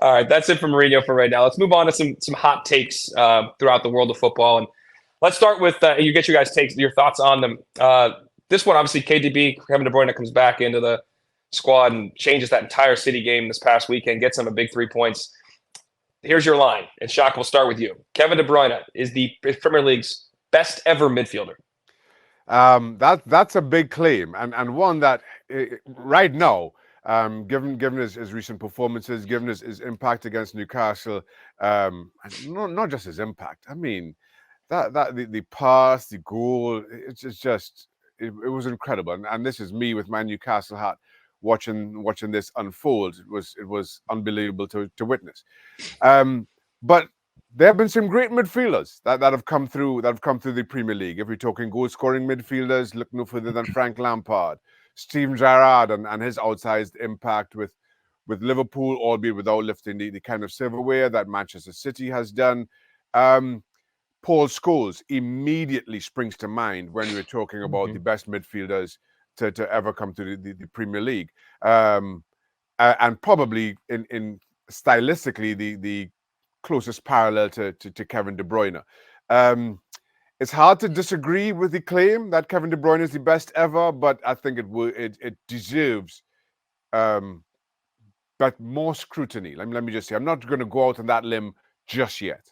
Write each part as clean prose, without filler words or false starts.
All right, that's it from Mourinho for right now. Let's move on to some hot takes throughout the world of football, and let's start with you get your guys' takes, your thoughts on them. This one, obviously, KDB, Kevin De Bruyne comes back into the squad and changes that entire City game this past weekend, gets them a big 3 points. Here's your line, and Shaka, we'll start with you. Kevin De Bruyne is the Premier League's best ever midfielder. That's a big claim, and one that right now, given his recent performances, given his impact against Newcastle, not just his impact. I mean, the pass, the goal, it was incredible. And this is me with my Newcastle hat watching this unfold. It was unbelievable to witness. But there have been some great midfielders that have come through the Premier League. If we're talking goal-scoring midfielders, look no further than Frank Lampard, Steven Gerrard, and his outsized impact with Liverpool, albeit without lifting the kind of silverware that Manchester City has done. Paul Scholes immediately springs to mind when we're talking about the best midfielders to ever come to the Premier League, and probably in stylistically the closest parallel to Kevin De Bruyne. It's hard to disagree with the claim that Kevin De Bruyne is the best ever, but I think it deserves but more scrutiny. Let me just say, I'm not going to go out on that limb just yet.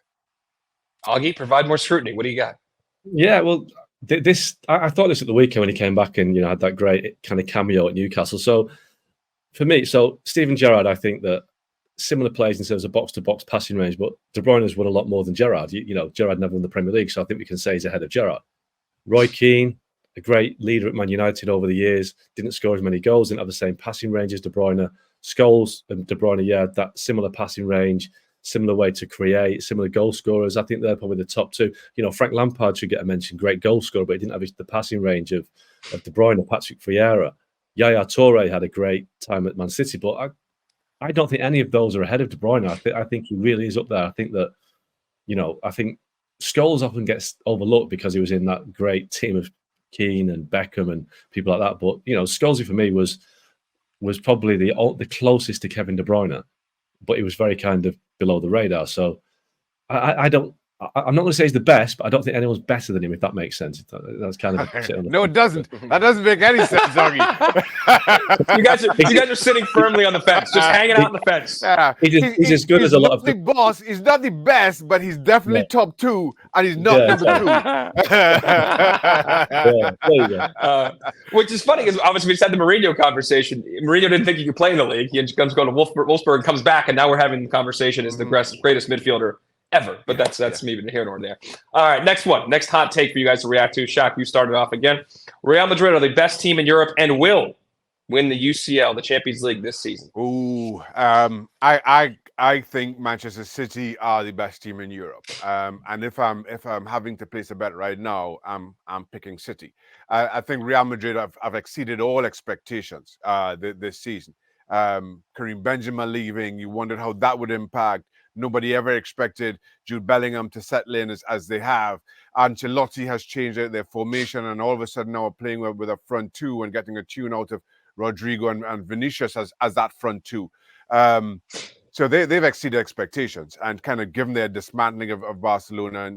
Augie, provide more scrutiny. What do you got? Yeah, well, I thought this at the weekend when he came back and had that great kind of cameo at Newcastle. So for me, Steven Gerrard, I think that similar plays in terms of box-to-box passing range, but De Bruyne has won a lot more than Gerrard. Gerrard never won the Premier League, so I think we can say he's ahead of Gerrard. Roy Keane, a great leader at Man United over the years, didn't score as many goals, didn't have the same passing range as De Bruyne. Scholes and De Bruyne, that similar passing range, similar way to create, similar goal scorers. I think they're probably the top two. Frank Lampard should get a mention, great goal scorer, but he didn't have the passing range of De Bruyne or Patrick Vieira. Yaya Toure had a great time at Man City, but I don't think any of those are ahead of De Bruyne. I think he really is up there. I think that, I think Scholes often gets overlooked because he was in that great team of Keane and Beckham and people like that. But, Scholes for me was probably the closest to Kevin De Bruyne, but he was very kind of below the radar. So I'm not going to say he's the best, but I don't think anyone's better than him, if that makes sense. That's kind of no, it doesn't. That doesn't make any sense, Augie. you guys are sitting firmly on the fence, just hanging out on the fence. He's as good as a lot of big boss. He's not the best, but he's definitely top two, and he's not number two. Which is funny because obviously we just had the Mourinho conversation. Mourinho didn't think he could play in the league. He comes going to Wolfsburg, comes back, and now we're having the conversation as the greatest midfielder ever, but that's neither here nor there. All right, next hot take for you guys to react to. Shaq, you started off again. Real Madrid are the best team in Europe and will win the UCL, the Champions League, this season. Ooh, I think Manchester City are the best team in Europe. And if I'm having to place a bet right now, I'm picking City. I think Real Madrid have exceeded all expectations this season. Karim Benzema leaving, you wondered how that would impact. Nobody ever expected Jude Bellingham to settle in as they have. Ancelotti has changed their formation, and all of a sudden now we're playing with a front two and getting a tune out of Rodrigo and Vinicius as that front two. So they've exceeded expectations, and kind of given their dismantling of Barcelona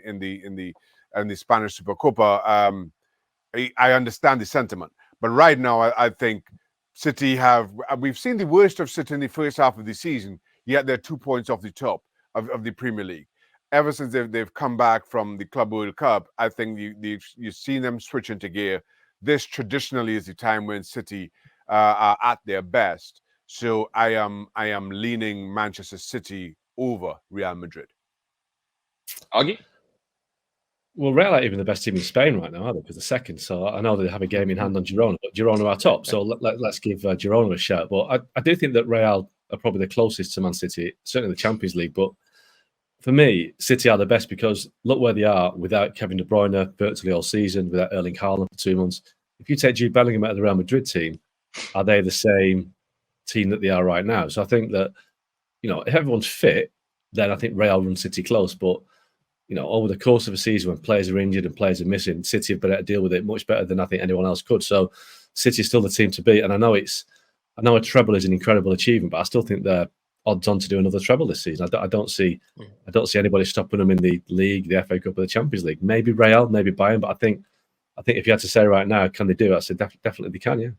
in the Spanish Supercopa, I understand the sentiment. But right now, I think City we've seen the worst of City in the first half of the season. Yet they're 2 points off the top of the Premier League. Ever since they've come back from the Club World Cup, I think you've seen them switch into gear. This traditionally is the time when City are at their best. So I am leaning Manchester City over Real Madrid. Augie? Well, Real are even the best team in Spain right now, are they? Because the second. So I know they have a game in hand on Girona, but Girona are top. So let's give Girona a shout. But I do think that Real are probably the closest to Man City, certainly the Champions League. But for me, City are the best because look where they are without Kevin De Bruyne virtually all season, without Erling Haaland for 2 months. If you take Jude Bellingham out of the Real Madrid team, are they the same team that they are right now? So I think that, if everyone's fit, then I think Real run City close. But, over the course of a season when players are injured and players are missing, City have been able to deal with it much better than I think anyone else could. So City is still the team to beat. And I know a treble is an incredible achievement, but I still think they're odds on to do another treble this season. I don't see anybody stopping them in the league, the FA Cup, or the Champions League. Maybe Real, maybe Bayern, but I think if you had to say right now, can they do it? I said definitely they can. Yeah.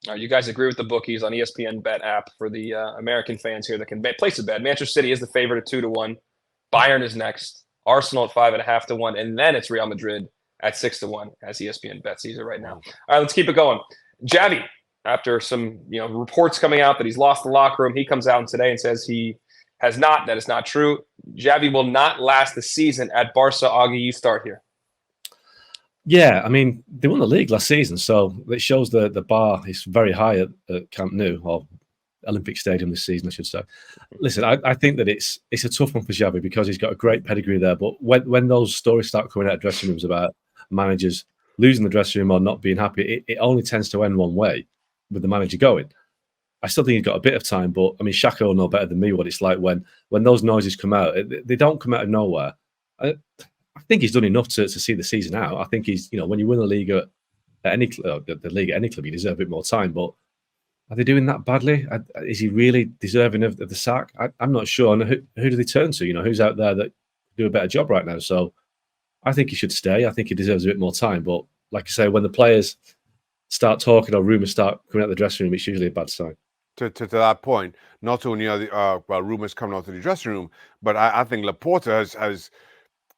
All right, you guys agree with the bookies on ESPN Bet app for the American fans here that can place a bet. Manchester City is the favorite at 2-1. Bayern is next. Arsenal at 5.5 to 1, and then it's Real Madrid at 6 to 1 as ESPN Bet sees it right now. All right, let's keep it going. Xavi, after some reports coming out that he's lost the locker room, he comes out today and says he has not. That is not true. Xavi will not last the season at Barca. Augie, you start here. Yeah, I mean, they won the league last season, so it shows the bar is very high at Camp Nou, or Olympic Stadium this season, I should say. Listen, I think that it's a tough one for Xavi because he's got a great pedigree there, but when those stories start coming out of dressing rooms about managers losing the dressing room or not being happy, it only tends to end one way, with the manager going. I still think he's got a bit of time, but I mean, Shaka will know better than me what it's like when those noises come out. They don't come out of nowhere. I think he's done enough to see the season out. I think he's, when you win the league at any the league at any club, you deserve a bit more time. But are they doing that badly? Is he really deserving of the sack? I'm not sure. And who do they turn to? Who's out there that do a better job right now? So I think he should stay. I think he deserves a bit more time. But like I say, when the players start talking or rumours start coming out of the dressing room, it's usually a bad sign. To that point, not only are the rumours coming out of the dressing room, but I think Laporta has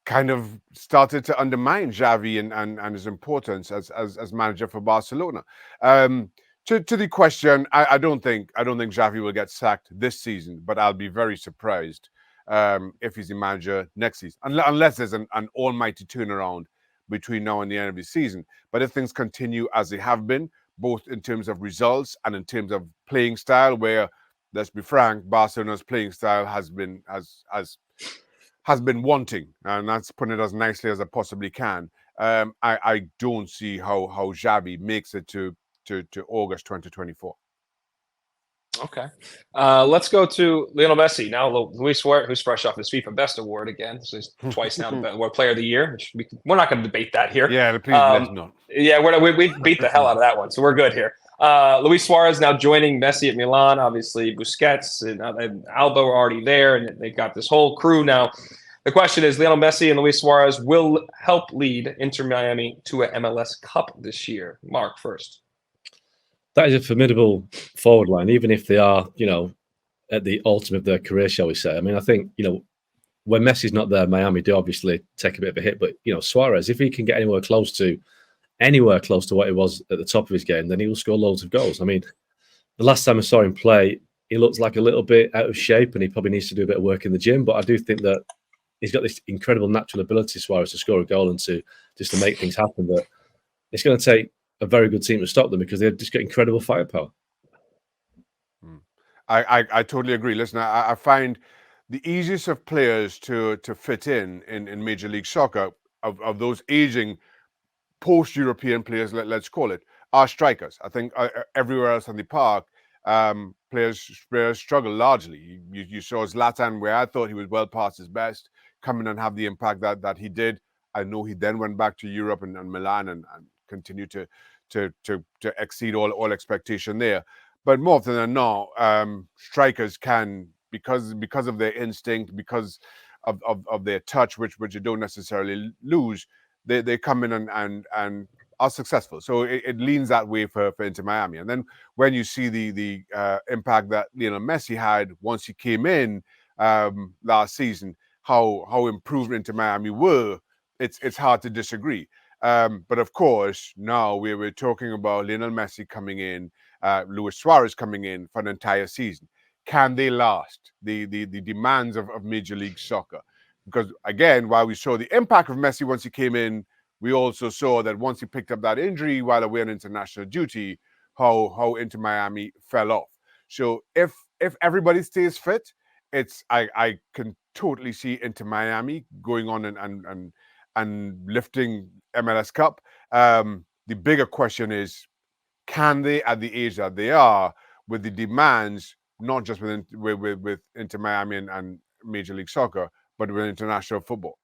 kind of started to undermine Xavi and his importance as manager for Barcelona. To the question, I don't think Xavi will get sacked this season, but I'll be very surprised if he's the manager next season, unless there's an almighty turnaround between now and the end of the season. But if things continue as they have been, both in terms of results and in terms of playing style, where, let's be frank, Barcelona's playing style has been wanting, and that's putting it as nicely as I possibly can. I don't see how Xavi makes it to August 2024. Okay. Let's go to Lionel Messi. Now, Luis Suarez, who's fresh off his FIFA Best Award again. So he's twice now the Player of the Year. We're not going to debate that here. Yeah, please let's not. Yeah, we beat the hell out of that one, so we're good here. Luis Suarez now joining Messi at Milan. Obviously, Busquets and Alba were already there, and they got this whole crew now. The question is, Lionel Messi and Luis Suarez will help lead Inter Miami to an MLS Cup this year. Mark, first. That is a formidable forward line, even if they are, at the ultimate of their career, shall we say. I mean, I think, when Messi's not there, Miami do obviously take a bit of a hit. But, Suarez, if he can get anywhere close to what he was at the top of his game, then he will score loads of goals. I mean, the last time I saw him play, he looked like a little bit out of shape and he probably needs to do a bit of work in the gym. But I do think that he's got this incredible natural ability, Suarez, to score a goal and to make things happen. That it's going to take a very good team to stop them because they've just got incredible firepower. I totally agree. Listen, I find the easiest of players to fit in Major League Soccer of those aging post-European players, let's call it, are strikers. I think everywhere else on the park, players struggle largely. You saw Zlatan, where I thought he was well past his best, come in and have the impact that he did. I know he then went back to Europe and Milan and continued to exceed all expectation there. But more often than not, strikers can, because of their instinct, because of their touch, which you don't necessarily lose, they come in and are successful. So it leans that way for Inter Miami. And then when you see the impact that Lionel Messi had once he came in last season, how improved Inter Miami were, it's hard to disagree. But of course, now we're talking about Lionel Messi coming in, Luis Suarez coming in for an entire season. Can they last the demands of Major League Soccer? Because again, while we saw the impact of Messi once he came in, we also saw that once he picked up that injury while away on international duty, how Inter Miami fell off. So if everybody stays fit, I can totally see Inter Miami going on and lifting MLS Cup. The bigger question is, can they, at the age that they are, with the demands, not just with Inter Miami and Major League Soccer, but with international football?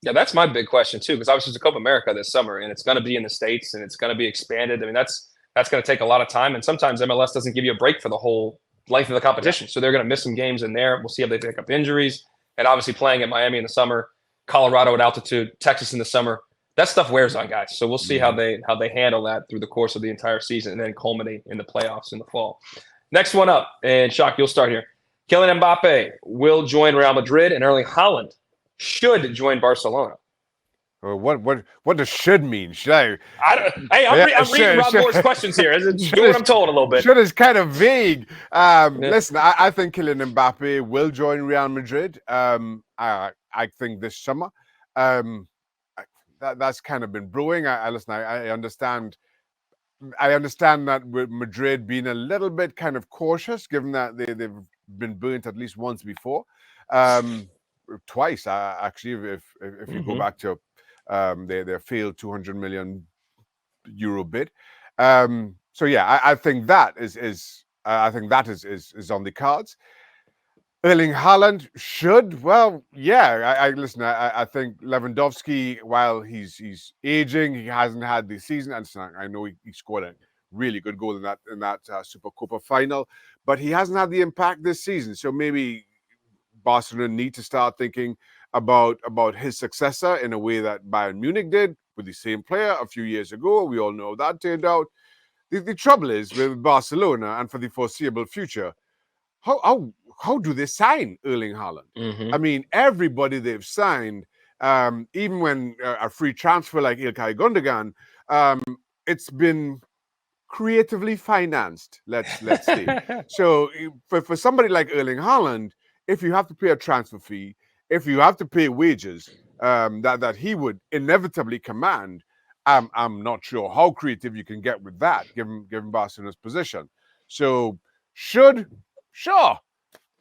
Yeah, that's my big question too, because obviously there's a Copa America this summer, and it's going to be in the States, and it's going to be expanded. I mean, that's going to take a lot of time, and sometimes MLS doesn't give you a break for the whole length of the competition. So they're going to miss some games in there. We'll see how they pick up injuries. And obviously playing at Miami in the summer, Colorado at altitude, Texas in the summer, that stuff wears on guys. So we'll see how they handle that through the course of the entire season and then culminate in the playoffs in the fall. Next one up, and Shaka, you'll start here. Kylian Mbappe will join Real Madrid, and Erling Haaland should join Barcelona. What does should mean? Should I? I'm reading Rob Moore's questions here. Do what I'm told a little bit. Should is kind of vague. Listen, I think Kylian Mbappe will join Real Madrid. I think this summer. That's kind of been brewing. I understand. I understand that with Madrid being a little bit kind of cautious, given that they've been burnt at least once before, twice actually. If you go back to their failed 200 million euro bid. So yeah, I think that is on the cards. Erling Haaland should, well, yeah. I think Lewandowski, while he's aging, he hasn't had the season, and I know he scored a really good goal in that Supercopa final, but he hasn't had the impact this season. So maybe Barcelona need to start thinking about his successor in a way that Bayern Munich did with the same player a few years ago. We all know that turned out. The trouble is with Barcelona, and for the foreseeable future, how do they sign Erling Haaland? I mean, everybody they've signed, even when a free transfer like Ilkay Gundogan, it's been creatively financed. Let's say. So for somebody like Erling Haaland, if you have to pay a transfer fee, if you have to pay wages that he would inevitably command, I'm not sure how creative you can get with that, given Barcelona's position. So sure.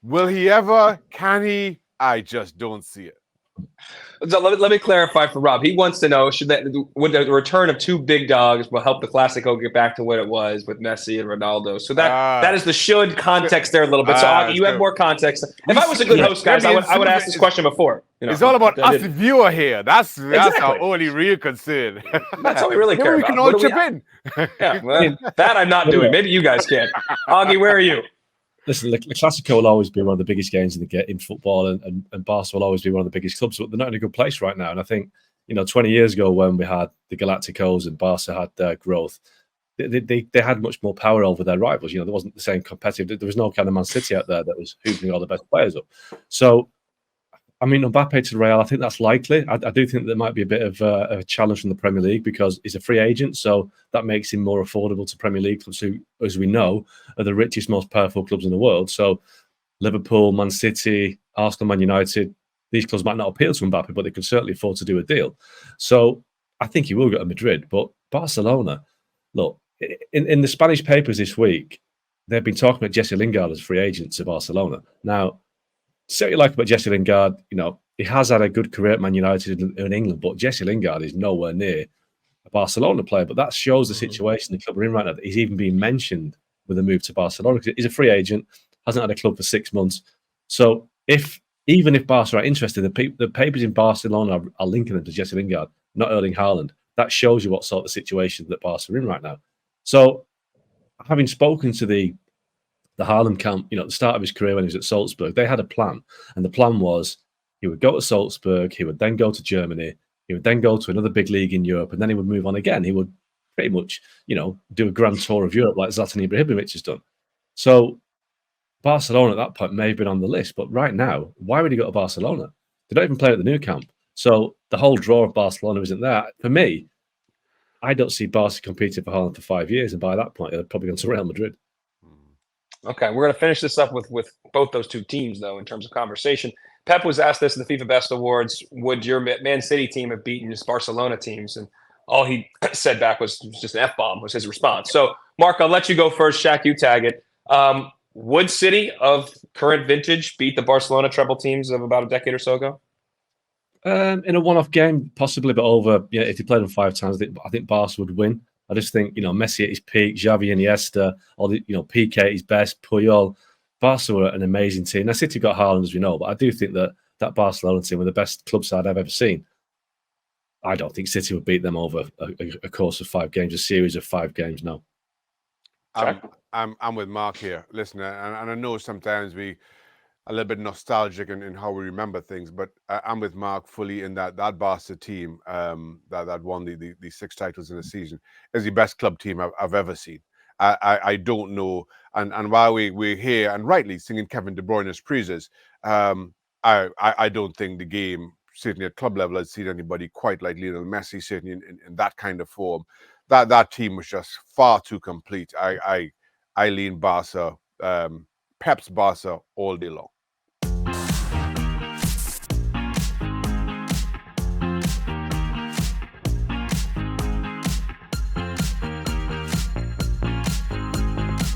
Will he ever? Can he? I just don't see it. So let me clarify for Rob. He wants to know, would the return of two big dogs will help the Clasico get back to what it was with Messi and Ronaldo? So that is the should context there a little bit. So you have more context. If I was a good host, guys, I would ask this question before. It's all about us, the viewer here. That's our only real concern. That's all we really care about. We can all chip in. Yeah, well, that I'm not doing. Maybe you guys can. Augie, where are you? Listen, the Clasico will always be one of the biggest games in football, and Barca will always be one of the biggest clubs, but they're not in a good place right now. And I think, 20 years ago when we had the Galacticos and Barca had their growth, they had much more power over their rivals. There wasn't the same competitive. There was no kind of Man City out there that was hoovering all the best players up. So, I mean, Mbappe to Real, I think that's likely. I do think there might be a bit of a challenge from the Premier League because he's a free agent, so that makes him more affordable to Premier League clubs who, as we know, are the richest, most powerful clubs in the world. So Liverpool, Man City, Arsenal, Man United, these clubs might not appeal to Mbappe, but they can certainly afford to do a deal. So I think he will go to Madrid. But Barcelona, look, in the Spanish papers this week, they've been talking about Jesse Lingard as a free agent to Barcelona. Now, say what you like about Jesse Lingard, he has had a good career at Man United in England, but Jesse Lingard is nowhere near a Barcelona player. But that shows the situation the club are in right now, that he's even being mentioned with a move to Barcelona. He's a free agent, hasn't had a club for 6 months. So even if Barca are interested, the papers in Barcelona are linking them to Jesse Lingard, not Erling Haaland. That shows you what sort of situation that Barca are in right now. So having spoken to the Haaland camp, at the start of his career when he was at Salzburg, they had a plan. And the plan was he would go to Salzburg, he would then go to Germany, he would then go to another big league in Europe, and then he would move on again. He would pretty much, do a grand tour of Europe like Zlatan Ibrahimovic has done. So Barcelona at that point may have been on the list, but right now, why would he go to Barcelona? They don't even play at the new camp. So the whole draw of Barcelona isn't there. For me, I don't see Barca competing for Haaland for 5 years, and by that point, they're probably going to Real Madrid. Okay, we're going to finish this up with both those two teams, though, in terms of conversation. Pep was asked this in the FIFA Best Awards: would your Man City team have beaten his Barcelona teams? And all he said back was just an F-bomb, was his response. So, Mark, I'll let you go first. Shaq, you tag it. Would City of current vintage beat the Barcelona treble teams of about a decade or so ago? In a one-off game, possibly, but over. If they played them 5 times, I think Barca would win. I just think, Messi at his peak, Xavi, Iniesta, Piqué at his best, Puyol. Barca were an amazing team. Now, City got Haaland, as we know, but I do think that Barcelona team were the best club side I've ever seen. I don't think City would beat them over a course of 5 games, a series of 5 games, no. I'm with Mark here. Listen, and I know sometimes we a little bit nostalgic in how we remember things, but I'm with Mark fully in that Barca team that won the 6 titles in the season is the best club team I've ever seen. I don't know, and while we're here and rightly singing Kevin De Bruyne's praises, I don't think the game, certainly at club level, I'd seen anybody quite like Lionel Messi, certainly in that kind of form. That team was just far too complete. I lean Barca, Pep's Barca all day long.